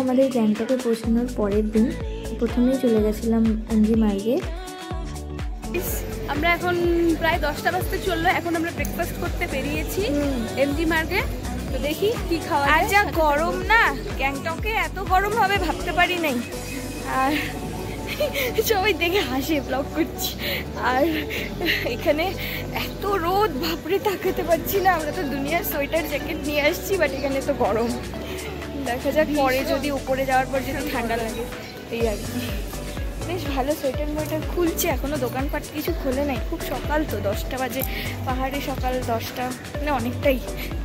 আমাদের গ্যাংটকে পৌঁছানোর পরের দিন। প্রথমেই চলে গেছিলাম এমজি মার্গে। আমরা এখন প্রায় 10টা বাজতে চললো, এখন আমরা ব্রেকফাস্ট করতে বেরিয়েছি এমজি মার্গে। তো দেখি কি খাওয়া যায়। আর যা গরম না, গ্যাংটকে এত গরম হবে ভাবতে পারি নাই। আর সবাই দেখে হাসে, ব্লগ করছি। আর এখানে এত রোদ, বাপরে তাকাতে পারছি না। আমরা তো দুনিয়ার সোয়েটার জ্যাকেট নিয়ে আসছি, বাট এখানে তো গরম। দেখা যাক পরে যদি উপরে যাওয়ার পর যদি ঠান্ডা লাগে, এই আর কি। বেশ ভালো সোয়েটার মোয়েটার খুলছে, এখনো দোকানপাট কিছু খোলে নাই। খুব সকাল তো, 10টা বাজে, পাহাড়ে সকাল 10টা, মানে অনেকটাই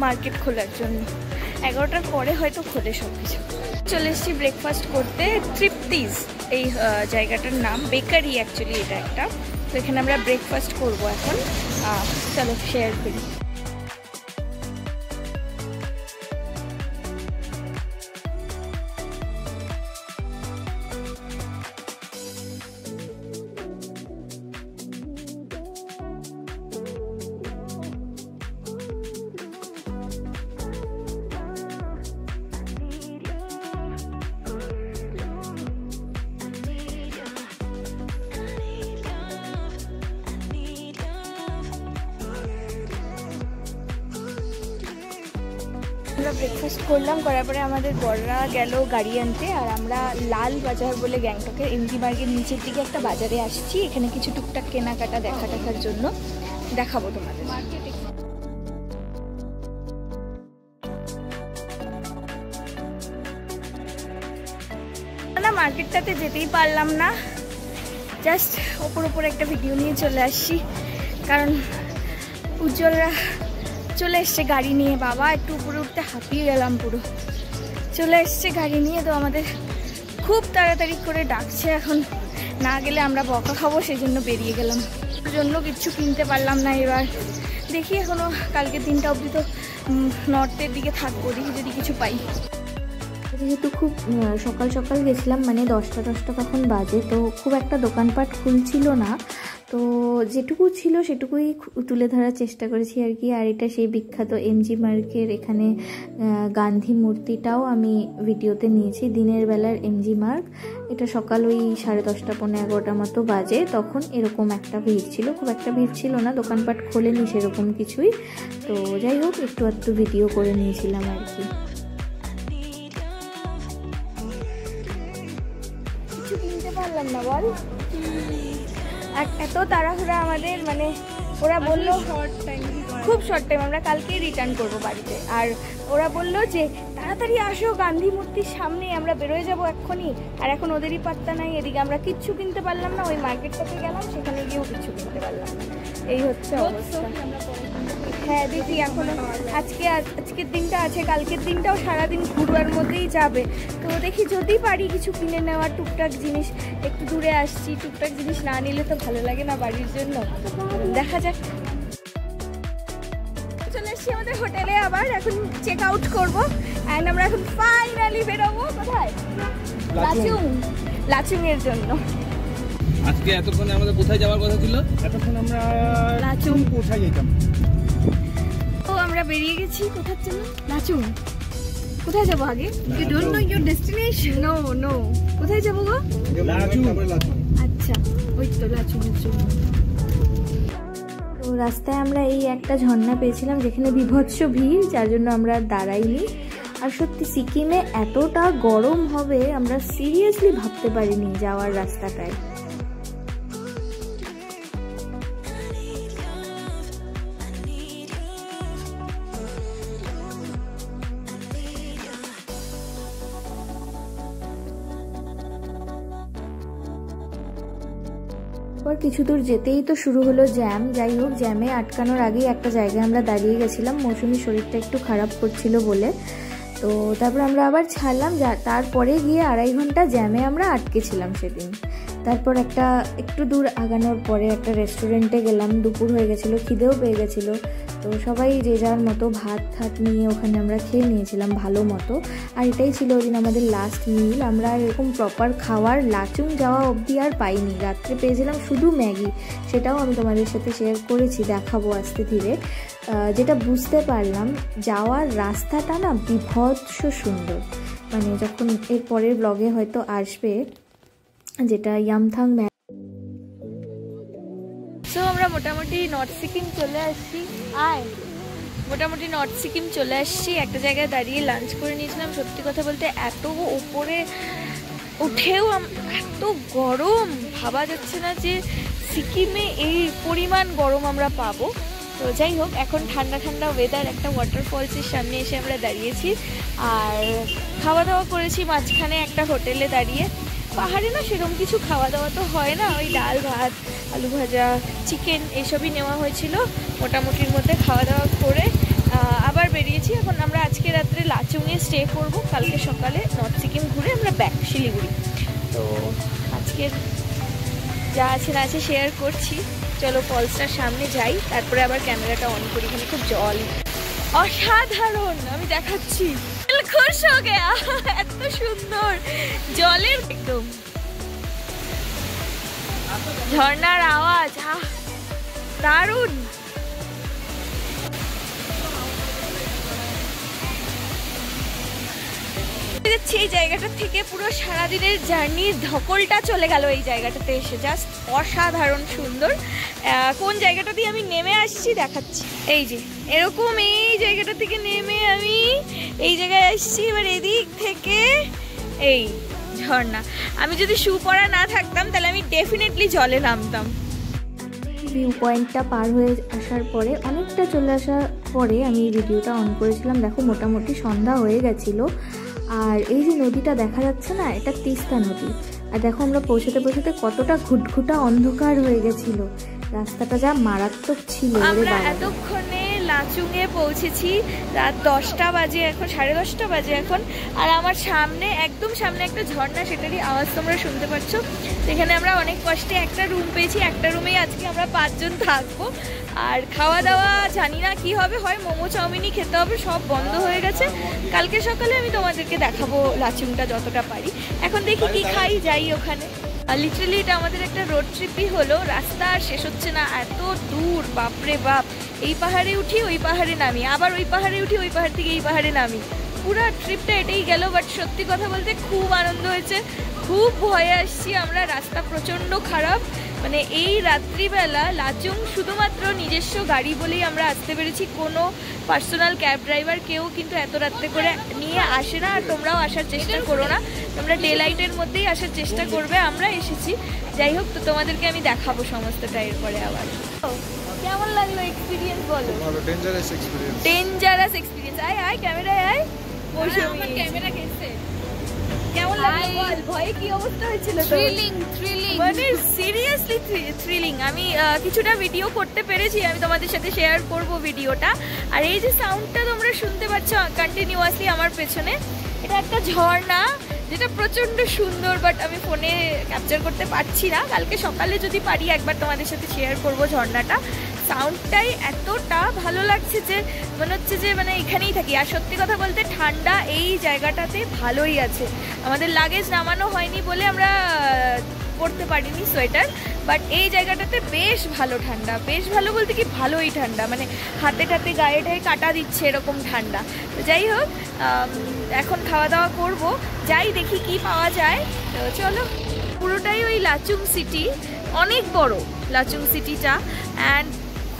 মার্কেট খোলার জন্য। 11টার পরে হয়তো খোলে সব কিছু। চলে এসেছি ব্রেকফাস্ট করতে তৃপ্তিজ, এই জায়গাটার নাম, বেকারি অ্যাকচুয়ালি এটা একটা। তো এখানে আমরা ব্রেকফাস্ট করবো এখন। চলো শেয়ার করি। আমরা ব্রেকফাস্ট করলাম, করার পরে আমাদের বড়রা গেল গাড়ি আনতে। আর আমরা লাল বাজার বলে গ্যাংটকের এমজি মার্গের নিচের দিকে একটা বাজারে আসছি। এখানে কিছু টুকটাক কেনাকাটা দেখার জন্য দেখাবো তোমাদের। না, মার্কেটটাতে যেতেই পারলাম না, জাস্ট ওপর একটা ভিডিও নিয়ে চলে আসছি। কারণ উজ্জ্বলরা চলে এসছে গাড়ি নিয়ে। বাবা একটু উপরে উঠতে হাঁপিয়ে গেলাম পুরো। চলে এসছে গাড়ি নিয়ে, তো আমাদের খুব তাড়াতাড়ি করে ডাকছে। এখন না গেলে আমরা বকা খাবো, সেই জন্য বেরিয়ে গেলাম। ওর জন্য কিচ্ছু কিনতে পারলাম না। এবার দেখি, এখনো কালকে 3টা অবধি তো নর্থের দিকে থাকবো, দেখি যদি কিছু পাই। যেহেতু খুব সকাল সকাল গেছিলাম, মানে 10টা তখন বাজে, তো খুব একটা দোকানপাট খুলছিল না। তো যেটুকু ছিল সেটুকুই তুলে ধরার চেষ্টা করেছি আর কি। আর এটা সেই বিখ্যাত এমজি মার্গের এখানে গান্ধী মূর্তিটাও আমি ভিডিওতে নিয়েছি। দিনের বেলার এমজি মার্গ, এটা সকাল ওই 10:30 পৌনে 11টা মতো বাজে। তখন এরকম একটা ভিড় ছিল, খুব একটা ভিড় ছিল না, দোকানপাট খোলেনি সেরকম কিছুই। তো যাই হোক, একটু ভিডিও করে নিয়েছিলাম আর কি। কিছু কিনতে পারলাম না বল, এত তাড়াহুড়া আমাদের। মানে ওরা বললো খুব শর্ট টাইম, আমরা কালকেই রিটার্ন করবো বাড়িতে। আর ওরা বললো যে তাড়াতাড়ি আসো, গান্ধী মূর্তির সামনে, আমরা বেরোয় যাবো এক্ষুনি। আর এখন ওদেরই পাত্তা নাই। এদিকে আমরা কিচ্ছু কিনতে পারলাম না। ওই মার্কেটটাতে গেলাম, সেখানে গিয়েও কিচ্ছু কিনতে পারলাম না। এই হচ্ছে অবস্থা। হ্যাঁ দিদি, এখনো আজকের দিনটা আছে, কালকের দিনটাও সারাদিন ঘুরবার মধ্যেই যাবে। তো দেখি যদি পারি কিছু কিনে নেওয়ার, টুকটাক জিনিস। একটু দূরে আসছি, টুকটাক জিনিস না নিলে তো ভালো লাগে না বাড়ির জন্য। দেখা যাক। চলে এসছি আমাদের হোটেলে, আবার এখন চেক আউট করবো। অ্যান্ড আমরা এখন ফাইনালি বেরোবো কোথায়? লাচুং এর জন্য। আজকে এতক্ষণে আমাদের কোথায় যাওয়ার কথা ছিল? এতক্ষণ আমরা লাচুং কোথায় যেতাম। তো আমরা বেরিয়ে গেছি কোথার জন্য? লাচুং। কোথায় যাবো আগে? You don't know your destination? No. কোথায় যাবো গো? লাচুং। আচ্ছা, ওই তো লাচুং এর জন্য। তো রাস্তায় আমরা এই একটা ঝর্ণা পেয়েছিলাম যেখানে বিভৎস ভিড়, যার জন্য আমরা দাঁড়াইনি। আর সত্যি সিকিমে এতটা গরম হবে আমরা সিরিয়াসলি ভাবতে পারিনি যাওয়ার রাস্তাটায়। কিছু দূর যেতেই তো শুরু হলো জ্যাম। যাই হোক, জ্যামে আটকানোর আগেই একটা জায়গায় আমরা দাঁড়িয়ে গেছিলাম, মৌসুমীর শরীরটা একটু খারাপ করছিল বলে। তো তারপর আমরা আবার ছাড়লাম, তারপরে গিয়ে 2.5 ঘন্টা জ্যামে আমরা আটকেছিলাম সেদিন। তারপর একটু দূর আগানোর পরে একটা রেস্টুরেন্টে গেলাম। দুপুর হয়ে গেছিলো, খিদেও পেয়ে গেছিলো। তো সবাই যে যার মতো ভাত নিয়ে ওখানে আমরা খেয়ে নিয়েছিলাম ভালো মতো। আর এটাই ছিল ওই দিন আমাদের লাস্ট মিল। আমরা এরকম প্রপার খাওয়ার লাচুং যাওয়া অবধি আর পাইনি। রাত্রে পেয়েছিলাম শুধু ম্যাগি, সেটাও আমি তোমাদের সাথে শেয়ার করেছি, দেখাবো আস্তে ধীরে। যেটা বুঝতে পারলাম, যাওয়ার রাস্তাটা না বিভৎস সুন্দর। মানে যখন এর পরের ব্লগে হয়তো আসবে, যেটা ইয়ামথাং ভ্যালি। সো আমরা মোটামুটি নর্থ সিকিম চলে আসছি। মোটামুটি নর্থ সিকিম চলে আসছি, একটা জায়গায় দাঁড়িয়ে লাঞ্চ করে নিয়েছিলাম। সত্যি কথা বলতে এত উপরে উঠেও এত গরম, ভাবা যাচ্ছে না যে সিকিমে এই পরিমাণ গরম আমরা পাবো। তো যাই হোক, এখন ঠান্ডা ঠান্ডা ওয়েদার, একটা ওয়াটারফলসের সামনে এসে আমরা দাঁড়িয়েছি আর খাওয়া দাওয়া করেছি মাঝখানে একটা হোটেলে দাঁড়িয়ে। পাহাড়ে না সেরকম কিছু খাওয়া দাওয়া তো হয় না, ওই ডাল ভাত, আলু ভাজা, চিকেন এসবই নেওয়া হয়েছিল। মোটামুটির মধ্যে খাওয়া দাওয়া করে আবার বেরিয়েছি। এখন আমরা আজকে রাত্রে লাচুংয়ে স্টে করব, কালকে সকালে নর্থ সিকিম ঘুরে আমরা ব্যাক শিলিগুড়ি। তো আজকের যা আছে না আছে শেয়ার করছি। চলো ফলসটার সামনে যাই, তারপরে আবার ক্যামেরাটা অন করি। এখানে খুব জল, অসাধারণ, আমি দেখাচ্ছি। খুশ হয়ে গেয়া, এত সুন্দর জলের, একদম ঝর্ণার আওয়াজ, দারুণ। এই জায়গাটা থেকে পুরো সারাদিনের জার্নির ধকলটা চলে গেল এই জায়গাটাতে এসে। জাস্ট অসাধারণ সুন্দর। কোন জায়গাটা দিয়ে আমি নেমে আসছি দেখাচ্ছি। এই যে এরকম এই জায়গাটা থেকে নেমে আমি এই জায়গায় আসছি। এবার এদিক থেকে এই ঝর্ণা। আমি যদি শু পরা না থাকতাম তাহলে আমি ডেফিনেটলি জলে নামতাম। ভিউ পয়েন্টটা পার হয়ে আসার পরে, অনেকটা চলে আসার পরে আমি ভিডিওটা অন করেছিলাম। দেখো মোটামুটি সন্ধ্যা হয়ে গেছিলো। আর এই যে নদীটা দেখা যাচ্ছে না, এটা তিস্তা নদী। আর দেখো আমরা পৌঁছতে পৌঁছতে কতটা ঘুটঘুটা অন্ধকার হয়ে গেছিল, রাস্তাটা যা মারাত্মক ছিল। আমরা এতক্ষণে লাচুংয়ে পৌঁছেছি, রাত 10টা বাজে, এখন 10:30 বাজে এখন। আর আমার সামনে, একদম সামনে একটা ঝর্ণা, সেটারই আওয়াজ তোমরা শুনতে পাচ্ছ। এখানে আমরা অনেক কষ্টে একটা রুম পেয়েছি, একটা রুমেই আজকে আমরা 5 জন থাকবো। আর খাওয়া দাওয়া জানি না কি হবে, হয় মোমো চাউমিনই খেতে হবে, সব বন্ধ হয়ে গেছে। কালকে সকালে আমি তোমাদেরকে দেখাবো লাচুংটা যতটা পারি। এখন দেখি কি খাই, যাই ওখানে। লিটারালি এটা আমাদের একটা রোড ট্রিপই হলো, রাস্তা আর শেষ হচ্ছে না, এত দূর, বাপরে বাপ। এই পাহাড়ে উঠি, ওই পাহাড়ে নামি, আবার ওই পাহাড়ে উঠি, ওই পাহাড় থেকে এই পাহাড়ে নামি, পুরো ট্রিপটা এটাই গেল। বাট সত্যি কথা বলতে খুব আনন্দ হয়েছে, খুব ভয়ে আসছি আমরা, রাস্তা প্রচণ্ড খারাপ। মানে এই রাত্রিবেলা লাচুং শুধুমাত্র নিজস্ব গাড়ি বলেই আমরা আসতে পেরেছি, কোনো পার্সোনাল ক্যাব ড্রাইভার কেউ কিন্তু এত রাত্রে করে নিয়ে আসে না। আর তোমরাও আসার চেষ্টা করো না, তোমরা ডে লাইটের মধ্যেই আসার চেষ্টা করবে। আমরা এসেছি, যাই হোক। তো তোমাদেরকে আমি দেখাবো সমস্তটা এরপরে আবার। কেমন লাগলো এক্সপিরিয়েন্স বলো? ভালো, ডেঞ্জারাস এক্সপেরিয়েন্স। Dangerous experience. আয় ক্যামেরায় আয়। আমার ক্যামেরা গেছে। কেমন লাগলো বল, ভয়ে কি অবস্থা হয়েছিল? থ্রিলিং মানে সিরিয়াসলি থ্রিলিং। আমি কিছুটা ভিডিও করতে পেরেছি, আমি তোমাদের সাথে শেয়ার করব ভিডিওটা। আর এই যে সাউন্ডটা তোমরা শুনতে পাচ্ছ কন্টিনিউয়াসলি আমার পেছনে, এটা একটা ঝর্ণা, যেটা প্রচণ্ড সুন্দর। বাট আমি ফোনে ক্যাপচার করতে পারছি না, কালকে সকালে যদি পারি একবার তোমাদের সাথে শেয়ার করব ঝর্ণাটা। সাউন্ডটাই এতটা ভালো লাগছে যে মনে হচ্ছে যে মানে এখানেই থাকি। আর সত্যি কথা বলতে ঠান্ডা এই জায়গাটাতে ভালোই আছে। আমাদের লাগেজ নামানো হয়নি বলে আমরা পরতে পারিনি সোয়েটার, বাট এই জায়গাটাতে বেশ ভালো ঠান্ডা। বেশ ভালো বলতে কি, ভালোই ঠান্ডা, মানে হাতে টাতে গায়ে ঠায়ে কাটা দিচ্ছে এরকম ঠান্ডা। তো যাই হোক, এখন খাওয়া দাওয়া করব, যাই দেখি কি পাওয়া যায়। তো চলো। পুরোটাই ওই লাচুং সিটি, অনেক বড় লাচুং সিটিটা, অ্যান্ড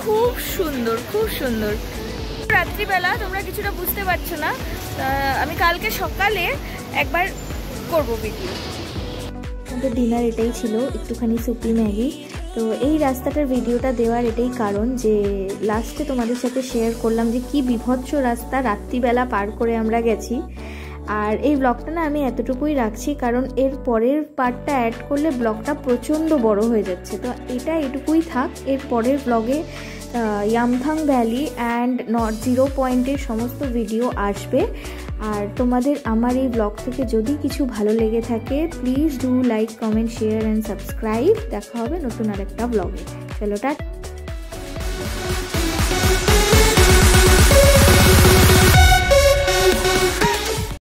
খুব সুন্দর, খুব সুন্দর। রাত্রিবেলা তোমরা কিছুটা বুঝতে পারছো না, আমি কালকে সকালে একবার করব ভিডিও। আমাদের ডিনার এটাই ছিল, একটুখানি সুপি ম্যাগি। তো এই রাস্তাটার ভিডিওটা দেওয়ার এটাই কারণ যে লাস্টে তোমাদের সাথে শেয়ার করলাম যে কি বিভৎস রাস্তা রাত্রিবেলা পার করে আমরা গেছি। আর এই ব্লগটা না আমি এতটুকুই রাখছি, কারণ এর পরের পার্টটা অ্যাড করলে ব্লগটা প্রচণ্ড বড় হয়ে যাচ্ছে। তো এটা এটুকুই থাক, এর পরের ব্লগে Yumthang valley and north zero পয়েন্টের সমস্ত ভিডিও আসবে। আর তোমাদের আমার এই ব্লগ থেকে যদি কিছু ভালো লেগে থাকে, please do like, comment, share and subscribe. দেখা হবে নতুন আরেকটা ব্লগে। চলো টাটা।